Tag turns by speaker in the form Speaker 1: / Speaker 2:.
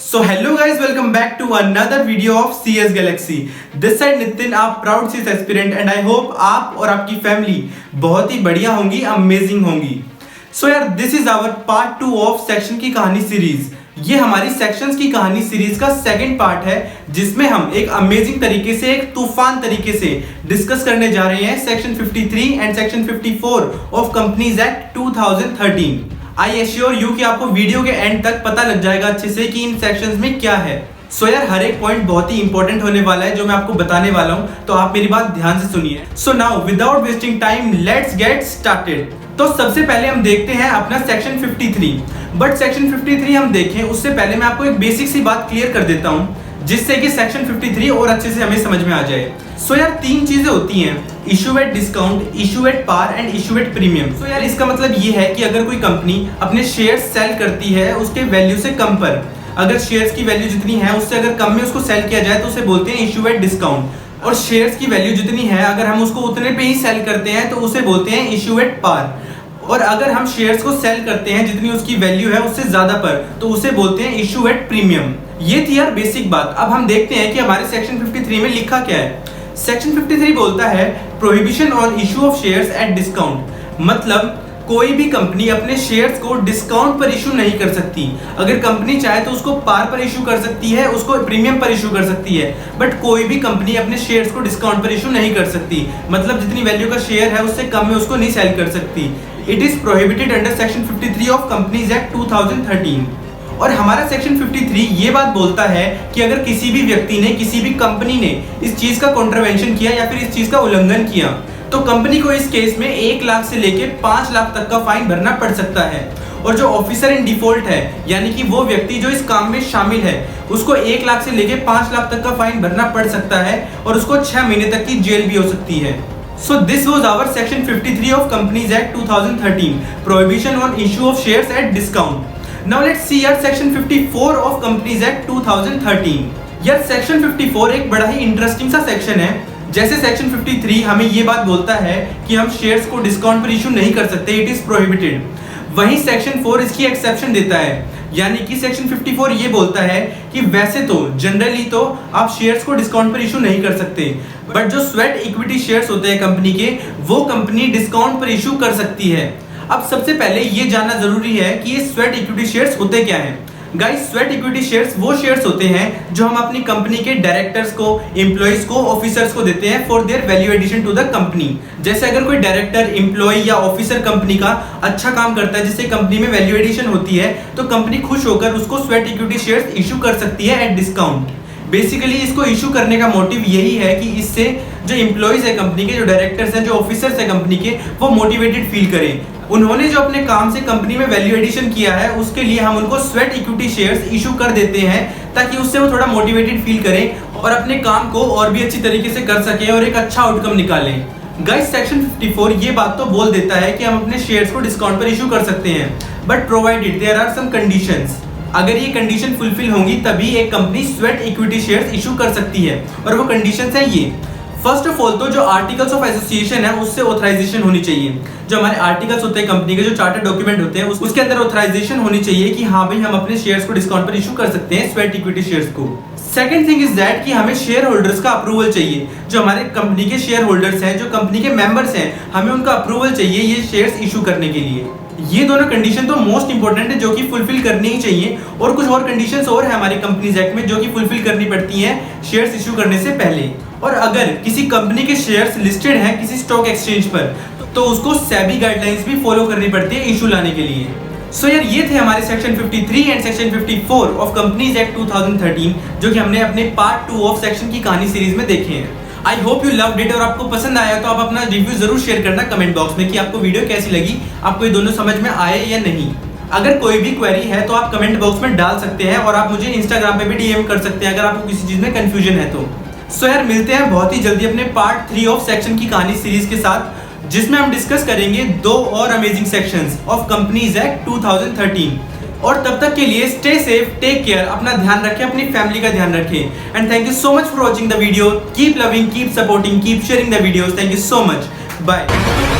Speaker 1: So hello guys, welcome back to another video of CS Galaxy. This side Nitin, आप proud CS aspirant and I hope आप और आपकी family बहुत ही बढ़िया होंगी, अमेजिंग होंगी. सो यार, this is our part 2 of section की कहानी सीरीज. ये हमारी सेक्शंस की कहानी सीरीज का सेकंड पार्ट है, जिसमें हम एक अमेजिंग तरीके से, एक तूफान तरीके से डिस्कस करने जा रहे हैं section 53 and section 54 of companies act 2013. I assure you कि आपको वीडियो के एंड तक पता लग जाएगा अच्छे से कि इन सेक्शंस में क्या है. सो यार, हर एक पॉइंट बहुत ही इंपॉर्टेंट होने वाला है जो मैं आपको बताने वाला हूं, तो आप मेरी बात ध्यान से सुनिए. So now without wasting time, let's get started. तो सबसे पहले हम देखते हैं अपना सेक्शन 53. बट सेक्शन 53 हम देखें उससे पहले मैं आपको एक बेसिक सी बात क्लियर कर देता हूं, जिससे कि सेक्शन 53 और अच्छे से हमें समझ में आ जाए. सो यार, तीन चीजें होती हैं: issue at discount, issue at par and issue at premium. So यार, इसका मतलब ये है कि अगर कोई कंपनी अपने शेयर्स सेल करती है उसके वैल्यू से कम पर, अगर शेयर्स की वैल्यू जितनी है उससे अगर कम में उसको सेल किया जाए तो उसे बोलते हैं इशू एट डिस्काउंट. और शेयर्स की वैल्यू जितनी है अगर हम उसको उतने पे ही सेल करते हैं तो उसे बोलते हैं इशू एट पार. और अगर हम शेयर्स को सेल करते हैं जितनी उसकी वैल्यू है उससे ज्यादा पर, तो उसे बोलते हैं इशू एट प्रीमियम. ये थी यार बेसिक बात. अब हम देखते हैं कि हमारे सेक्शन 53 में लिखा क्या है. सेक्शन 53 बोलता है prohibition on issue of shares at discount. मतलब कोई भी कंपनी अपने शेयर्स को डिस्काउंट पर इशू नहीं कर सकती. अगर कंपनी चाहे तो उसको पार पर इशू कर सकती है, उसको प्रीमियम पर इशू कर सकती है, बट कोई भी कंपनी अपने शेयर्स को डिस्काउंट पर इशू नहीं कर सकती. मतलब जितनी वैल्यू का शेयर है उससे कम में उसको नहीं सेल कर सकती. It is prohibited under section 53 of companies act 2013. और हमारा सेक्शन 53 ये बात बोलता है कि अगर किसी भी व्यक्ति ने, किसी भी कंपनी ने इस चीज का कॉन्ट्रवेंशन किया या फिर इस चीज का उल्लंघन किया, तो कंपनी को इस केस में 1 लाख से लेके 5 लाख तक का फाइन भरना पड़ सकता है. और जो ऑफिसर इन डिफॉल्ट है, यानी कि वो व्यक्ति जो इस काम में शामिल है, उसको 1 लाख से लेके 5 लाख तक का फाइन भरना पड़ सकता है और उसको 6 महीने तक की जेल भी हो सकती है. So this was our section 53 of Companies Act 2013, prohibition on issue of shares at discount. Now let's see our section 54 of Companies Act 2013. यार section 54 एक बड़ा ही इंटरेस्टिंग सा सेक्शन है. जैसे सेक्शन 53 हमें ये बात बोलता है कि हम शेयर्स को डिस्काउंट पर इशू नहीं कर सकते, इट इज प्रोहिबिटेड. वहीं सेक्शन 4 इसकी एक्सेप्शन देता है, यानी कि सेक्शन 54 ये बोलता है कि वैसे तो जनरली तो आप शेयर्स को डिस्काउंट पर इशू नहीं कर सकते, बट जो स्वेट इक्विटी शेयर्स होते हैं कंपनी के, वो कंपनी डिस्काउंट पर इशू कर सकती है. अब सबसे पहले ये जानना जरूरी है कि ये स्वेट इक्विटी शेयर्स होते क्या हैं. गाइस, स्वेट इक्विटी शेयर्स वो शेयर्स होते हैं जो हम अपनी कंपनी के डायरेक्टर्स को, एम्प्लॉइज को, ऑफिसर्स को देते हैं for their value addition to the company. जैसे अगर कोई डायरेक्टर, एम्प्लॉय या ऑफिसर कंपनी का अच्छा काम करता है जिससे कंपनी में वैल्यू एडिशन होती है, तो कंपनी खुश होकर उसको स्वेट इक्विटी शेयर्स इशू कर सकती है एट डिस्काउंट. बेसिकली इसको इशू करने का मोटिव यही है कि इससे जो एम्प्लॉइज है कंपनी के, जो डायरेक्टर्स हैं, जो ऑफिसर्स है कंपनी के, वो मोटिवेटेड फील करें. उन्होंने जो अपने काम से कंपनी में वैल्यू एडिशन किया है उसके लिए हम उनको स्वेट इक्विटी शेयर्स इशू कर देते हैं, ताकि उससे वो थोड़ा मोटिवेटेड फील करें और अपने काम को और भी अच्छी तरीके से कर सकें और एक अच्छा आउटकम निकालें. गाइस, सेक्शन 54 ये बात तो बोल देता है कि हम अपने शेयर्स को डिस्काउंट पर इशू कर सकते हैं, but provided there are some conditions. अगर ये कंडीशन फुलफिल होंगी तभी एक company sweat equity shares issue कर सकती है, और वो कंडीशंस है ये. फर्स्ट ऑफ ऑल तो जो आर्टिकल्स ऑफ एसोसिएशन है उससे ऑथराइजेशन होनी चाहिए. जो हमारे आर्टिकल्स होते हैं कंपनी के, जो चार्टर डॉक्यूमेंट होते हैं, उसके अंदर ऑथराइजेशन होनी चाहिए कि हाँ भाई, हम अपने शेयर्स को डिस्काउंट पर इशू कर सकते हैं, स्वेट इक्विटी शेयर्स को. सेकंड थिंग इज दैट कि हमें शेयर होल्डर्स का अप्रूवल चाहिए. जो हमारे कंपनी के शेयर होल्डर्स हैं, जो कंपनी के मेंबर्स हैं, हमें उनका अप्रूवल चाहिए ये शेयर्स इशू करने के लिए. ये दोनों कंडीशन तो मोस्ट इंपोर्टेंट है जो कि फुलफिल करनी ही चाहिए. और कुछ और कंडीशंस और है हमारी कंपनीज एक्ट में जो कि फुलफिल करनी पड़ती हैं शेयर्स इशू करने से पहले. और अगर किसी कंपनी के शेयर्स लिस्टेड हैं किसी स्टॉक एक्सचेंज पर, तो उसको सेबी गाइडलाइंस भी फॉलो करनी पड़ती है इशू लाने के लिए. सो यार, ये थे हमारे section 53 and section 54 of companies act 2013, जो कि हमने अपने पार्ट 2 ऑफ सेक्शन की कहानी सीरीज में देखे हैं. I hope you loved it. और आपको पसंद आया तो आप अपना रिव्यू जरूर शेयर करना कमेंट बॉक्स में कि आपको वीडियो कैसी लगी, आपको ये दोनों समझ में आए या नहीं. अगर कोई भी क्वेरी है तो आप कमेंट बॉक्स में डाल सकते हैं, और आप मुझे इंस्टाग्राम पे भी डीएम कर सकते हैं अगर आपको किसी चीज में कंफ्यूजन है तो. सो यार, मिलते हैं बहुत ही जल्दी अपने पार्ट 3 ऑफ सेक्शन की कहानी सीरीज के साथ, जिसमें हम डिस्कस करेंगे 2 और amazing sections of companies act 2013. और तब तक के लिए स्टे सेफ, टेक केयर, अपना ध्यान रखें, अपनी फैमिली का ध्यान रखें. And thank you so much for watching the video. Keep loving, keep supporting, keep sharing the videos. Thank you so much. Bye.